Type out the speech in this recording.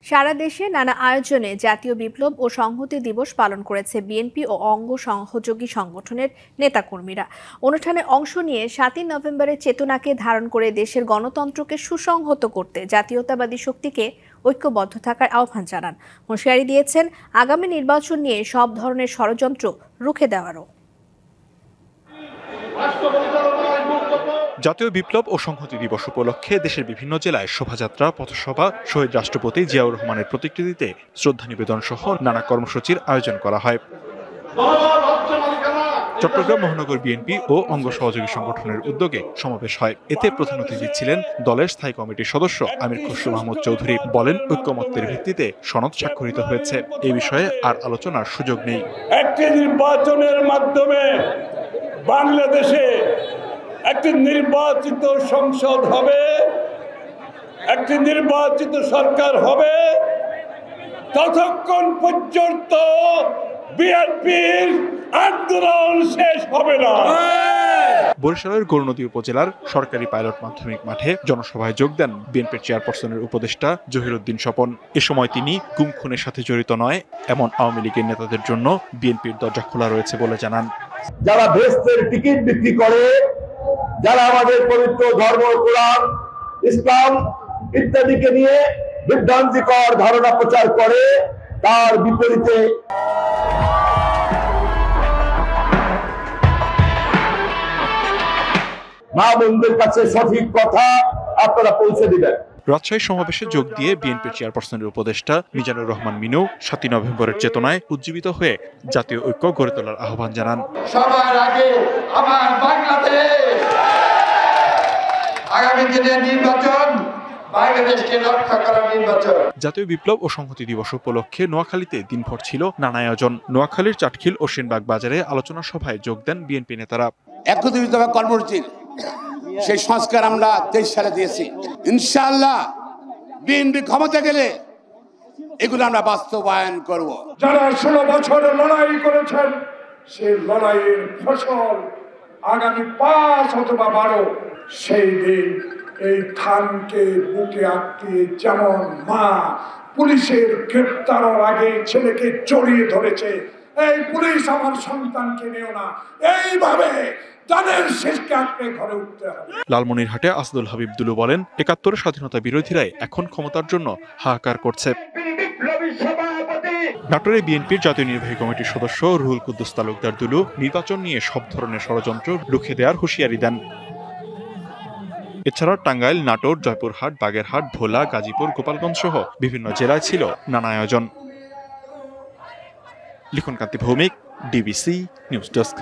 সারা দেশে নানা আয়োজনে জাতীয় বিপ্লব ও সংহতি দিবস পালন করেছে বিএনপি ও অঙ্গ সহযোগী সংগঠনের নেতাকর্মীরা। অনুষ্ঠানে অংশ নিয়ে 7ই নভেম্বরের চেতনাকে ধারণ করে দেশের গণতন্ত্রকে সুসংহত করতে জাতীয়তাবাদী শক্তিকে ঐক্যবদ্ধ থাকার আহ্বান জানান। হুঁশিয়ারি দিয়েছেন আগামী নির্বাচন নিয়ে সব ধরনের ষড়যন্ত্র রুখে দেওয়ারও। জাতীয় বিপ্লব ও সংহতি দিবস উপলক্ষে দেশের বিভিন্ন জেলায় শোভাযাত্রা, পথসভা, শহীদ রাষ্ট্রপতি জিয়াউর রহমানের প্রতিকৃতিতে শ্রদ্ধা নিবেদন সহ নানা কর্মসূচির আয়োজন করা হয়। চট্টগ্রাম মহানগর বিএনপি ও অঙ্গ সহযোগী সংগঠনের উদ্যোগে সমাবেশ হয়। এতে প্রধান অতিথি ছিলেন দলের স্থায়ী কমিটির সদস্য আমির খসরু মাহমুদ চৌধুরী। বলেন, ঐক্যমত্যের ভিত্তিতে সনদ স্বাক্ষরিত হয়েছে, এ বিষয়ে আর আলোচনার সুযোগ নেই। একটি নির্বাচনের মাধ্যমে বাংলাদেশে একটি নির্বাচিত সংসদ হবে, একটি নির্বাচিত সরকার হবে, ততক্ষণ পর্যন্ত বিএনপির আন্দোলন শেষ হবে না। বরিশালের গৌরনদী উপজেলার সরকারি পাইলট মাধ্যমিক মাঠে জনসভায় যোগ দেন বিএনপির চেয়ারপারসনের উপদেষ্টা জহিরুদ্দিন স্বপন। এ সময় তিনি গুম খুনের সাথে জড়িত নয় এমন আওয়ামী লীগের নেতাদের জন্য বিএনপির দরজা খোলা রয়েছে বলে জানান। যারা ভেস্তের টিকিট বিক্রি করে, যারা আমাদের পবিত্র ধর্ম, কোরআন, ইসলাম ইত্যাদিকে নিয়ে বিভ্রান্তিকর ধারণা প্রচার করে, তার বিপরীতে মা বোনদের কাছে সঠিক কথা আপনারা পৌঁছে দিবেন। রাজশাহী সমাবেশে যোগ দিয়ে বিএনপির চেয়ারপারসনের উপদেষ্টা মিজানুর রহমান মিনু 7ই নভেম্বরের চেতনায় উজ্জীবিত হয়ে জাতীয় ঐক্য গড়ে তোলার আহ্বান জানান। সবার আগে আমার বাংলাদেশ, আগামী দিনের নির্বাচন বাংলাদেশকে রক্ষা করার নির্বাচন। জাতীয় বিপ্লব ও সংহতি দিবস উপলক্ষে নোয়াখালীতে দিনভর ছিল নানা আয়োজন। নোয়াখালীর চাটখিল ও সেনবাগ বাজারে আলোচনা সভায় যোগ দেন বিএনপি নেতারা। 31 দফা কর্মসূচির সেই সংস্কার আমরা 23 সালে দিয়েছি। ইনশাআল্লাহ বিএনপি ক্ষমতা গেলে এগুলো আমরা বাস্তবায়ন করব। যারা 16 বছর লড়াই করেছেন, সেই লড়াইয়ের ফসল আগামী 5 অথবা 12 সেই দিন এই ধানকে বুকে আঁকড়িয়ে যেমন মা পুলিশের গ্রেপ্তারের আগে ছেলেকে জড়িয়ে ধরেছে, এই পুলিশ আমার সন্তানকে নিও না, এইভাবে তাদের শেষকে আঁকড়ে ঘরে উঠতে হবে। লালমনিরহাটে আসাদুল হাবিব দুলু বলেন, 71 স্বাধীনতা বিরোধীরাই এখন ক্ষমতার জন্য হাহাকার করছে। নাটোরে বিএনপির জাতীয় নির্বাহী কমিটির সদস্য রুহুল কুদ্দুস তালুকদার দুলু নির্বাচন নিয়ে সব ধরনের ষড়যন্ত্র রুখে দেওয়ার হুঁশিয়ারি দেন। এছাড়া টাঙ্গাইল, নাটোর, জয়পুরহাট, বাগেরহাট, ভোলা, গাজীপুর, গোপালগঞ্জ সহ বিভিন্ন জেলায় ছিল নানা আয়োজন। লিখনকান্তি ভৌমিক, ডিবিসি নিউজ ডেস্ক।